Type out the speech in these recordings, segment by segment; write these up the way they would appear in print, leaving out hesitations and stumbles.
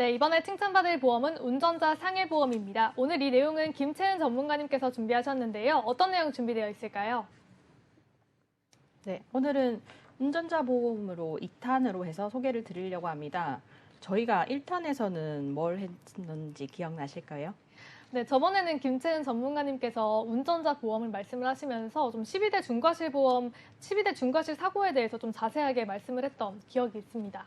네, 이번에 칭찬받을 보험은 운전자 상해보험입니다. 오늘 이 내용은 김채은 전문가님께서 준비하셨는데요. 어떤 내용 준비되어 있을까요? 네, 오늘은 운전자 보험으로 2탄으로 해서 소개를 드리려고 합니다. 저희가 1탄에서는 뭘 했는지 기억나실까요? 네, 저번에는 김채은 전문가님께서 운전자 보험을 말씀을 하시면서 좀 12대 중과실 보험, 12대 중과실 사고에 대해서 좀 자세하게 말씀을 했던 기억이 있습니다.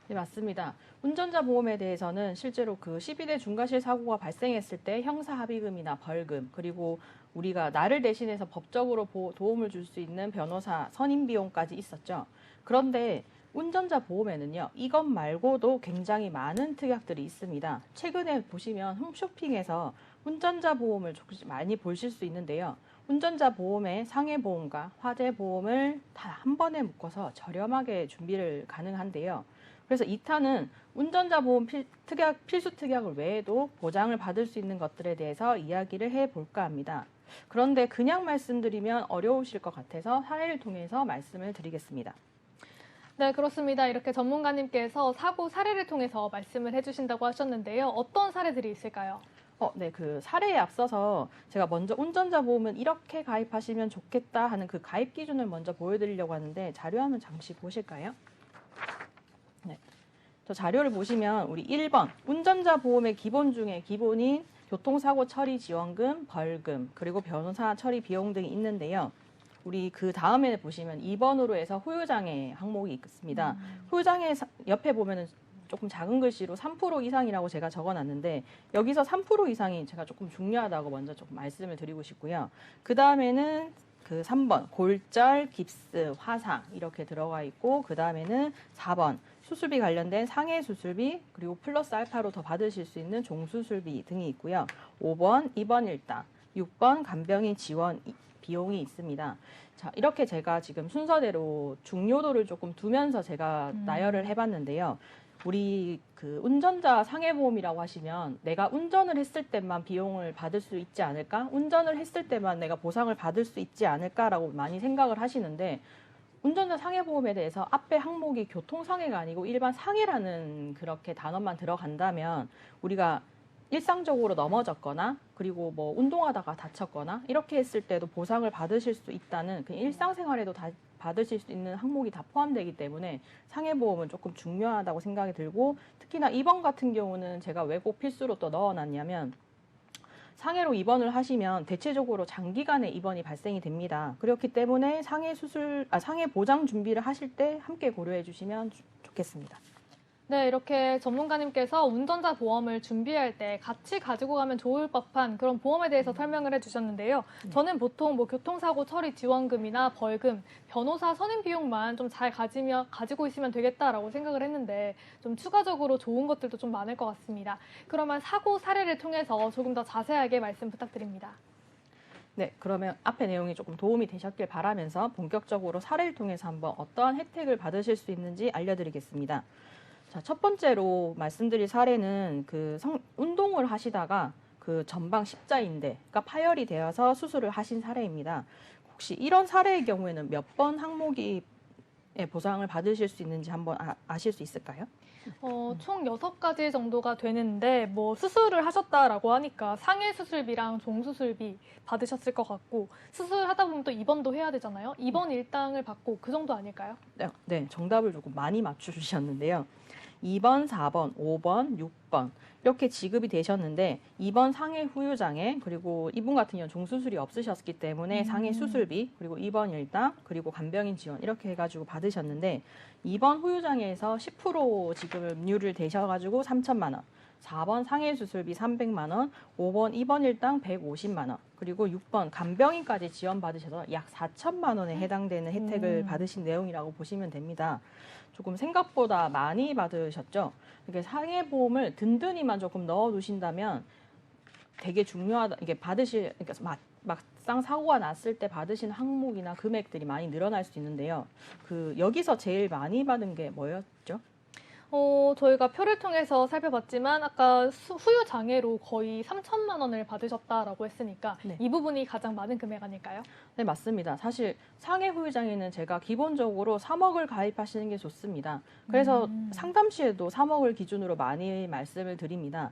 네, 맞습니다. 운전자 보험에 대해서는 실제로 그 12대 중과실 사고가 발생했을 때 형사 합의금이나 벌금, 그리고 우리가 나를 대신해서 법적으로 도움을 줄 수 있는 변호사 선임 비용까지 있었죠. 그런데 운전자 보험에는요, 이것 말고도 굉장히 많은 특약들이 있습니다. 최근에 보시면 홈쇼핑에서 운전자 보험을 많이 보실 수 있는데요. 운전자 보험의 상해 보험과 화재 보험을 다 한 번에 묶어서 저렴하게 준비를 가능한데요. 그래서 2탄은 운전자 보험 필수 특약을 외에도 보장을 받을 수 있는 것들에 대해서 이야기를 해볼까 합니다. 그런데 그냥 말씀드리면 어려우실 것 같아서 사례를 통해서 말씀을 드리겠습니다. 네, 그렇습니다. 이렇게 전문가님께서 사고 사례를 통해서 말씀을 해주신다고 하셨는데요. 어떤 사례들이 있을까요? 네, 그 사례에 앞서서 제가 먼저 운전자 보험은 이렇게 가입하시면 좋겠다 하는 그 가입 기준을 먼저 보여드리려고 하는데 자료화면 잠시 보실까요? 네. 저 자료를 보시면 우리 1번 운전자 보험의 기본 중에 기본인 교통사고 처리 지원금, 벌금, 그리고 변호사 처리 비용 등이 있는데요. 우리 그 다음에 보시면 2번으로 해서 후유장애 항목이 있습니다. 후유장애 옆에 보면은 조금 작은 글씨로 3% 이상이라고 제가 적어놨는데 여기서 3% 이상이 제가 조금 중요하다고 먼저 조금 말씀을 드리고 싶고요. 그 다음에는 그 3번 골절, 깁스, 화상 이렇게 들어가 있고 그 다음에는 4번 수술비 관련된 상해 수술비 그리고 플러스 알파로 더 받으실 수 있는 종수술비 등이 있고요. 5번 입원 일당, 6번 간병인 지원 비용이 있습니다. 자, 이렇게 제가 지금 순서대로 중요도를 조금 두면서 제가 나열을 해봤는데요. 우리 그 운전자 상해보험이라고 하시면 내가 운전을 했을 때만 비용을 받을 수 있지 않을까? 운전을 했을 때만 내가 보상을 받을 수 있지 않을까라고 많이 생각을 하시는데 운전자 상해보험에 대해서 앞에 항목이 교통상해가 아니고 일반 상해라는 그렇게 단어만 들어간다면 우리가 일상적으로 넘어졌거나 그리고 뭐 운동하다가 다쳤거나 이렇게 했을 때도 보상을 받으실 수 있다는 그 일상생활에도 다 받으실 수 있는 항목이 다 포함되기 때문에 상해보험은 조금 중요하다고 생각이 들고 특히나 입원 같은 경우는 제가 왜 꼭 필수로 또 넣어놨냐면 상해로 입원을 하시면 대체적으로 장기간의 입원이 발생이 됩니다. 그렇기 때문에 상해 보장 준비를 하실 때 함께 고려해 주시면 좋겠습니다. 네, 이렇게 전문가님께서 운전자 보험을 준비할 때 같이 가지고 가면 좋을 법한 그런 보험에 대해서 설명을 해주셨는데요. 저는 보통 뭐 교통사고 처리 지원금이나 벌금, 변호사 선임 비용만 좀 잘 가지고 있으면 되겠다라고 생각을 했는데 좀 추가적으로 좋은 것들도 좀 많을 것 같습니다. 그러면 사고 사례를 통해서 조금 더 자세하게 말씀 부탁드립니다. 네, 그러면 앞에 내용이 조금 도움이 되셨길 바라면서 본격적으로 사례를 통해서 한번 어떠한 혜택을 받으실 수 있는지 알려드리겠습니다. 자, 첫 번째로 말씀드릴 사례는 운동을 하시다가 그 전방 십자인대가 파열이 되어서 수술을 하신 사례입니다. 혹시 이런 사례의 경우에는 몇 번 항목이 보상을 받으실 수 있는지 한번 아실 수 있을까요? 총 6가지 정도가 되는데 뭐 수술을 하셨다라고 하니까 상해 수술비랑 종수술비 받으셨을 것 같고 수술하다 보면 또 입원도 해야 되잖아요. 입원 일당을 받고 그 정도 아닐까요? 네, 정답을 조금 많이 맞춰주셨는데요. 2번, 4번, 5번, 6번 이렇게 지급이 되셨는데 2번 상해 후유장애 그리고 이분 같은 경우는 종수술이 없으셨기 때문에 상해 수술비 그리고 입원 일당 그리고 간병인 지원 이렇게 해가지고 받으셨는데 2번 후유장애에서 10% 지급률을 되셔가지고 3천만 원 4번 상해 수술비 300만 원 5번 입원 일당 150만 원 그리고 6번 간병인까지 지원받으셔서 약 4천만 원에 해당되는 혜택을 받으신 내용이라고 보시면 됩니다. 조금 생각보다 많이 받으셨죠? 이렇게 상해보험을 든든히만 조금 넣어두신다면 되게 중요하다. 이게 그러니까 막상 사고가 났을 때 받으신 항목이나 금액들이 많이 늘어날 수 있는데요. 여기서 제일 많이 받은 게 뭐였죠? 저희가 표를 통해서 살펴봤지만 아까 후유 장애로 거의 3천만 원을 받으셨다라고 했으니까 네. 이 부분이 가장 많은 금액 아닐까요? 네, 맞습니다. 사실 상해 후유장애는 제가 기본적으로 3억을 가입하시는 게 좋습니다. 그래서 상담 시에도 3억을 기준으로 많이 말씀을 드립니다.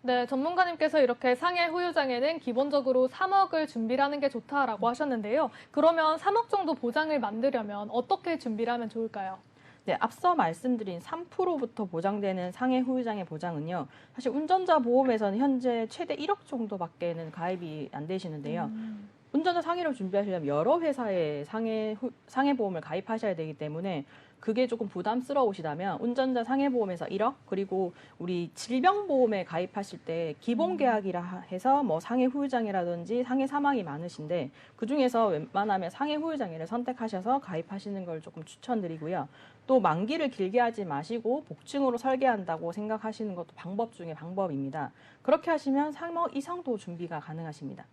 네, 전문가님께서 이렇게 상해 후유장애는 기본적으로 3억을 준비를 하는 게 좋다라고 하셨는데요. 그러면 3억 정도 보장을 만들려면 어떻게 준비를 하면 좋을까요? 네, 앞서 말씀드린 3%부터 보장되는 상해 후유장애 보장은요. 사실 운전자 보험에서는 현재 최대 1억 정도밖에는 가입이 안 되시는데요. 운전자 상해를 준비하시려면 여러 회사의 상해 보험을 가입하셔야 되기 때문에 그게 조금 부담스러우시다면 운전자 상해보험에서 1억 그리고 우리 질병보험에 가입하실 때 기본 계약이라 해서 뭐 상해 후유장애라든지 상해 사망이 많으신데 그중에서 웬만하면 상해 후유장애를 선택하셔서 가입하시는 걸 조금 추천드리고요. 또 만기를 길게 하지 마시고 복층으로 설계한다고 생각하시는 것도 방법 중에 방법입니다. 그렇게 하시면 3억 이상도 준비가 가능하십니다.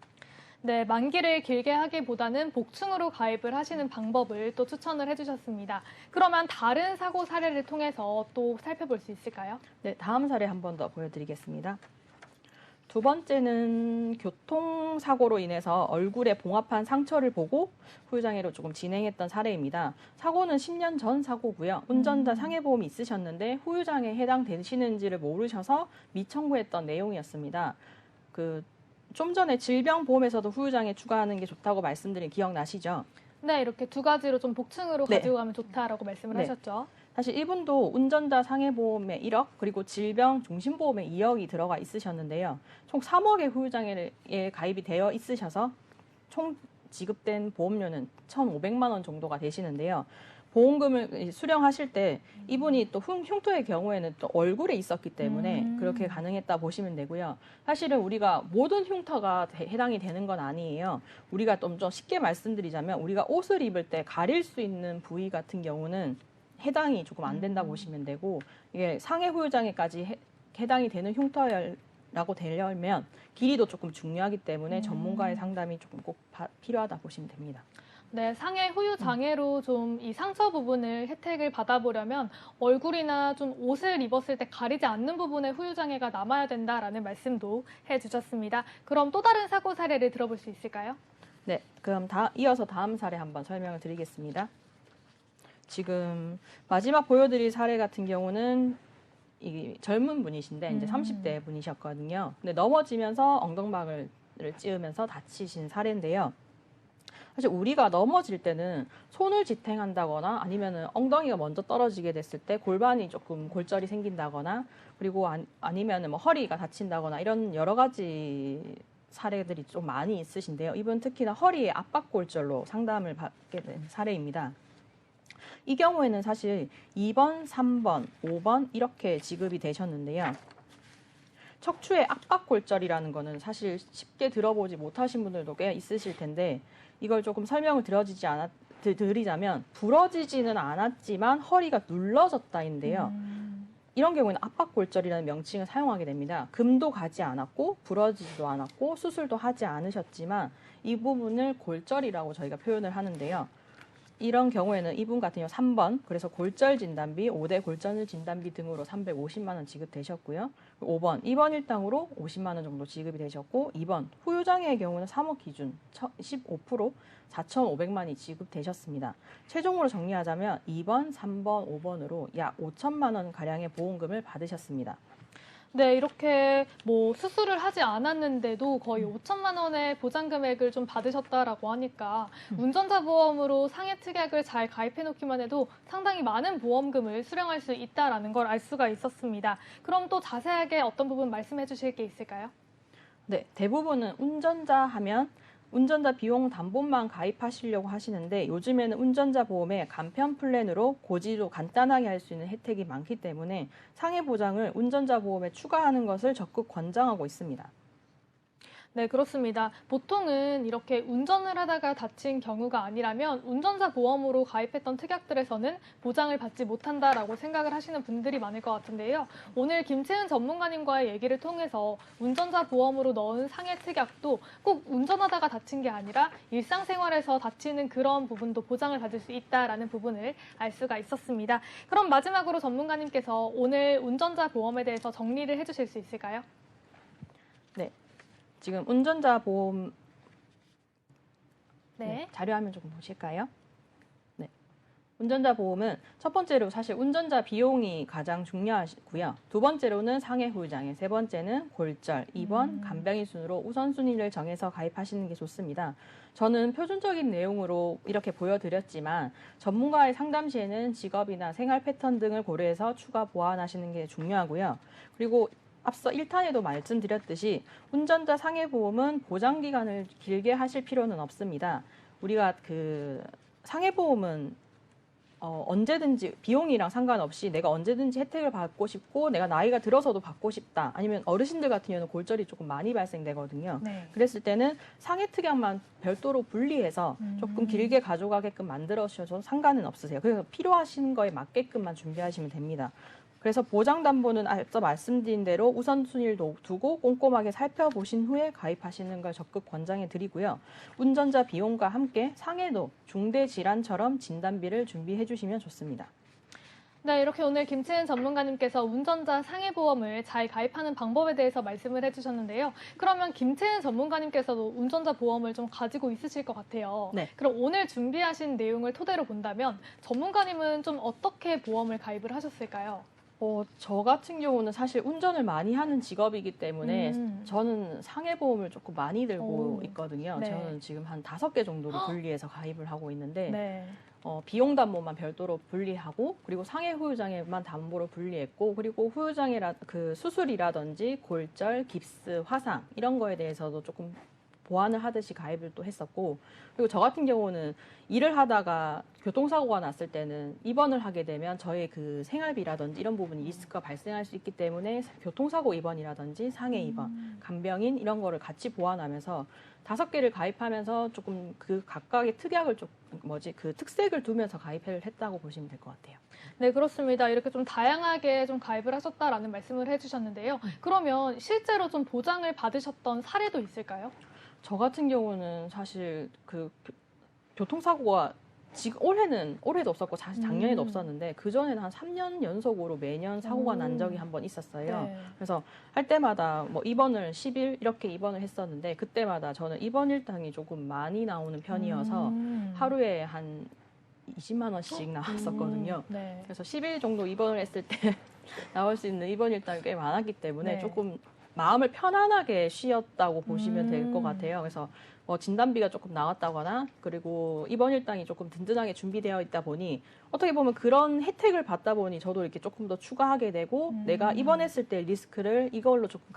네, 만기를 길게 하기보다는 복층으로 가입을 하시는 방법을 또 추천을 해주셨습니다. 그러면 다른 사고 사례를 통해서 또 살펴볼 수 있을까요? 네, 다음 사례 한 번 더 보여드리겠습니다. 두 번째는 교통사고로 인해서 얼굴에 봉합한 상처를 보고 후유장애로 조금 진행했던 사례입니다. 사고는 10년 전 사고고요. 운전자 상해보험이 있으셨는데 후유장애에 해당되시는지를 모르셔서 미청구했던 내용이었습니다. 좀 전에 질병보험에서도 후유장애 추가하는 게 좋다고 말씀드린 기억나시죠? 네, 이렇게 두 가지로 좀 복층으로 네. 가지고 가면 좋다라고 말씀을 네. 하셨죠. 사실 이분도 운전자 상해보험에 1억 그리고 질병 종신보험에 2억이 들어가 있으셨는데요. 총 3억의 후유장애에 가입이 되어 있으셔서 총 지급된 보험료는 1,500만 원 정도가 되시는데요. 보험금을 수령하실 때 이분이 또 흉터의 경우에는 또 얼굴에 있었기 때문에 그렇게 가능했다 보시면 되고요. 사실은 우리가 모든 흉터가 해당이 되는 건 아니에요. 우리가 좀 쉽게 말씀드리자면 우리가 옷을 입을 때 가릴 수 있는 부위 같은 경우는 해당이 조금 안 된다 보시면 되고 이게 상해 후유장애까지 해당이 되는 흉터라고 되려면 길이도 조금 중요하기 때문에 전문가의 상담이 조금 꼭 필요하다 보시면 됩니다. 네, 상해 후유 장애로 좀 이 상처 부분을 혜택을 받아보려면 얼굴이나 좀 옷을 입었을 때 가리지 않는 부분에 후유 장애가 남아야 된다라는 말씀도 해주셨습니다. 그럼 또 다른 사고 사례를 들어볼 수 있을까요? 네, 그럼 이어서 다음 사례 한번 설명을 드리겠습니다. 지금 마지막 보여드릴 사례 같은 경우는 이 젊은 분이신데 이제 30대 분이셨거든요. 근데 넘어지면서 엉덩방을 찌으면서 다치신 사례인데요. 사실 우리가 넘어질 때는 손을 지탱한다거나 아니면은 엉덩이가 먼저 떨어지게 됐을 때 골반이 조금 골절이 생긴다거나 그리고 아니면은 뭐 허리가 다친다거나 이런 여러 가지 사례들이 좀 많이 있으신데요. 이분 특히나 허리에 압박골절로 상담을 받게 된 사례입니다. 이 경우에는 사실 2번, 3번, 5번 이렇게 지급이 되셨는데요. 척추의 압박골절이라는 거는 사실 쉽게 들어보지 못하신 분들도 꽤 있으실 텐데 이걸 조금 설명을 드리자면 부러지지는 않았지만 허리가 눌러졌다인데요. 이런 경우에는 압박골절이라는 명칭을 사용하게 됩니다. 금도 가지 않았고 부러지지도 않았고 수술도 하지 않으셨지만 이 부분을 골절이라고 저희가 표현을 하는데요. 이런 경우에는 이분 같은 경우 3번 그래서 골절 진단비, 5대 골절 진단비 등으로 350만 원 지급되셨고요. 5번 입원 일당으로 50만 원 정도 지급이 되셨고 2번 후유장애의 경우는 3억 기준 15% 4,500만이 지급되셨습니다. 최종으로 정리하자면 2번, 3번, 5번으로 약 5천만 원 가량의 보험금을 받으셨습니다. 네, 이렇게 뭐 수술을 하지 않았는데도 거의 5천만 원의 보장 금액을 좀 받으셨다라고 하니까 운전자 보험으로 상해 특약을 잘 가입해 놓기만 해도 상당히 많은 보험금을 수령할 수 있다라는 걸 알 수가 있었습니다. 그럼 또 자세하게 어떤 부분 말씀해 주실 게 있을까요? 네, 대부분은 운전자 하면 운전자 비용 담보만 가입하시려고 하시는데 요즘에는 운전자 보험에 간편 플랜으로 고지로 간단하게 할 수 있는 혜택이 많기 때문에 상해 보장을 운전자 보험에 추가하는 것을 적극 권장하고 있습니다. 네, 그렇습니다. 보통은 이렇게 운전을 하다가 다친 경우가 아니라면 운전자 보험으로 가입했던 특약들에서는 보장을 받지 못한다라고 생각을 하시는 분들이 많을 것 같은데요. 오늘 김채은 전문가님과의 얘기를 통해서 운전자 보험으로 넣은 상해 특약도 꼭 운전하다가 다친 게 아니라 일상생활에서 다치는 그런 부분도 보장을 받을 수 있다라는 부분을 알 수가 있었습니다. 그럼 마지막으로 전문가님께서 오늘 운전자 보험에 대해서 정리를 해주실 수 있을까요? 네. 지금 운전자 보험 네. 자료 화면 조금 보실까요? 네. 운전자 보험은 첫 번째로 사실 운전자 비용이 가장 중요하고요. 두 번째로는 상해 후유장애, 세 번째는 골절, 2번 간병인 순으로 우선순위를 정해서 가입하시는 게 좋습니다. 저는 표준적인 내용으로 이렇게 보여드렸지만 전문가의 상담 시에는 직업이나 생활 패턴 등을 고려해서 추가 보완하시는 게 중요하고요. 그리고 앞서 1탄에도 말씀드렸듯이 운전자 상해보험은 보장 기간을 길게 하실 필요는 없습니다. 우리가 그 상해보험은 언제든지 비용이랑 상관없이 내가 언제든지 혜택을 받고 싶고 내가 나이가 들어서도 받고 싶다. 아니면 어르신들 같은 경우는 골절이 조금 많이 발생되거든요. 네. 그랬을 때는 상해 특약만 별도로 분리해서 조금 길게 가져가게끔 만들어 주셔도 상관은 없으세요. 그래서 필요하신 거에 맞게끔만 준비하시면 됩니다. 그래서 보장담보는 앞서 말씀드린 대로 우선순위를 두고 꼼꼼하게 살펴보신 후에 가입하시는 걸 적극 권장해 드리고요. 운전자 비용과 함께 상해도 중대질환처럼 진단비를 준비해 주시면 좋습니다. 네, 이렇게 오늘 김채은 전문가님께서 운전자 상해보험을 잘 가입하는 방법에 대해서 말씀을 해주셨는데요. 그러면 김채은 전문가님께서도 운전자 보험을 좀 가지고 있으실 것 같아요. 네. 그럼 오늘 준비하신 내용을 토대로 본다면 전문가님은 좀 어떻게 보험을 가입을 하셨을까요? 저 같은 경우는 사실 운전을 많이 하는 직업이기 때문에 저는 상해보험을 조금 많이 들고 있거든요. 네. 저는 지금 한 5개 정도를 분리해서 가입을 하고 있는데 네. 비용 담보만 별도로 분리하고 그리고 상해 후유장애만 담보로 분리했고 그리고 후유장애 그 수술이라든지 골절, 깁스, 화상 이런 거에 대해서도 조금 보완을 하듯이 가입을 또 했었고 그리고 저 같은 경우는 일을 하다가 교통사고가 났을 때는 입원을 하게 되면 저의 그 생활비라든지 이런 부분이 리스크가 발생할 수 있기 때문에 교통사고 입원이라든지 상해 입원, 간병인 이런 거를 같이 보완하면서 5개를 가입하면서 조금 그 각각의 특약을 그 특색을 두면서 가입을 했다고 보시면 될 것 같아요. 네, 그렇습니다. 이렇게 좀 다양하게 좀 가입을 하셨다라는 말씀을 해주셨는데요. 그러면 실제로 좀 보장을 받으셨던 사례도 있을까요? 저 같은 경우는 사실 그 교통사고가 지금 올해도 없었고 사실 작년에도 없었는데 그 전에는 한 3년 연속으로 매년 사고가 난 적이 한 번 있었어요. 네. 그래서 할 때마다 뭐 입원을 10일 이렇게 입원을 했었는데 그때마다 저는 입원 일당이 조금 많이 나오는 편이어서 하루에 한 20만 원씩 나왔었거든요. 네. 그래서 10일 정도 입원을 했을 때 나올 수 있는 입원 일당이 꽤 많았기 때문에 네. 조금 마음을 편안하게 쉬었다고 보시면 될 것 같아요. 그래서 진단비가 조금 나왔다거나 그리고 입원 일당이 조금 든든하게 준비되어 있다 보니 어떻게 보면 그런 혜택을 받다 보니 저도 이렇게 조금 더 추가하게 되고 내가 입원했을 때 리스크를 이걸로 조금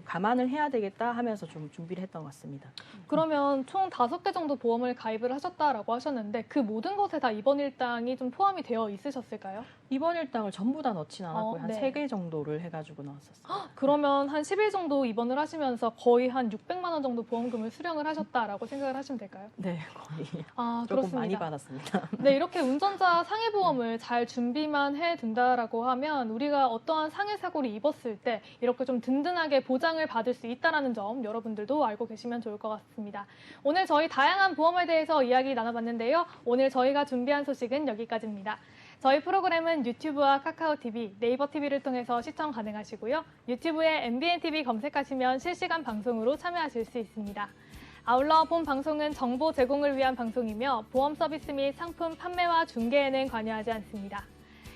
감안을 해야 되겠다 하면서 좀 준비를 했던 것 같습니다. 그러면 총 5개 정도 보험을 가입을 하셨다라고 하셨는데 그 모든 것에 다 입원 일당이 좀 포함이 되어 있으셨을까요? 입원 일당을 전부 다 넣진 않았고요. 한 네. 3개 정도를 해가지고 넣었었어요. 그러면 한 10일 정도 입원을 하시면서 거의 한 600만 원 정도 보험금을 수령을 하셨다라고 생각을 하시면 될까요? 네, 거의 아, 조금 그렇습니다. 많이 받았습니다. 네, 이렇게 운전자 상해보험을 잘 준비만 해둔다라고 하면 우리가 어떠한 상해 사고를 입었을 때 이렇게 좀 든든하게 보장을 받을 수 있다는 점 여러분들도 알고 계시면 좋을 것 같습니다. 오늘 저희 다양한 보험에 대해서 이야기 나눠봤는데요. 오늘 저희가 준비한 소식은 여기까지입니다. 저희 프로그램은 유튜브와 카카오TV, 네이버TV를 통해서 시청 가능하시고요. 유튜브에 MBNTV 검색하시면 실시간 방송으로 참여하실 수 있습니다. 아울러 본 방송은 정보 제공을 위한 방송이며 보험 서비스 및 상품 판매와 중개에는 관여하지 않습니다.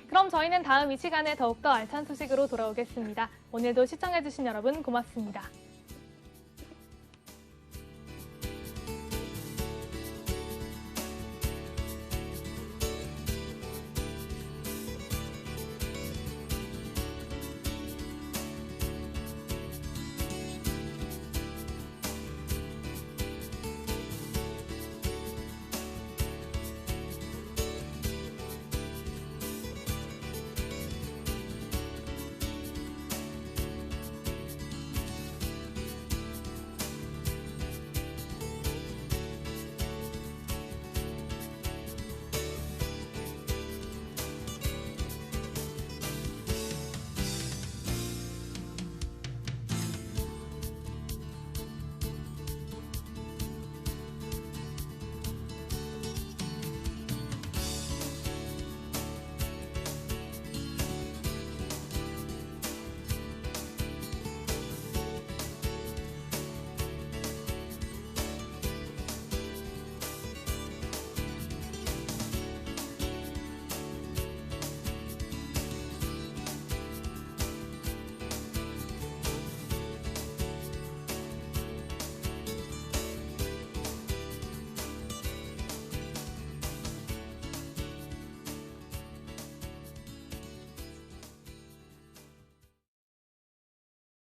그럼 저희는 다음 이 시간에 더욱더 알찬 소식으로 돌아오겠습니다. 오늘도 시청해주신 여러분 고맙습니다.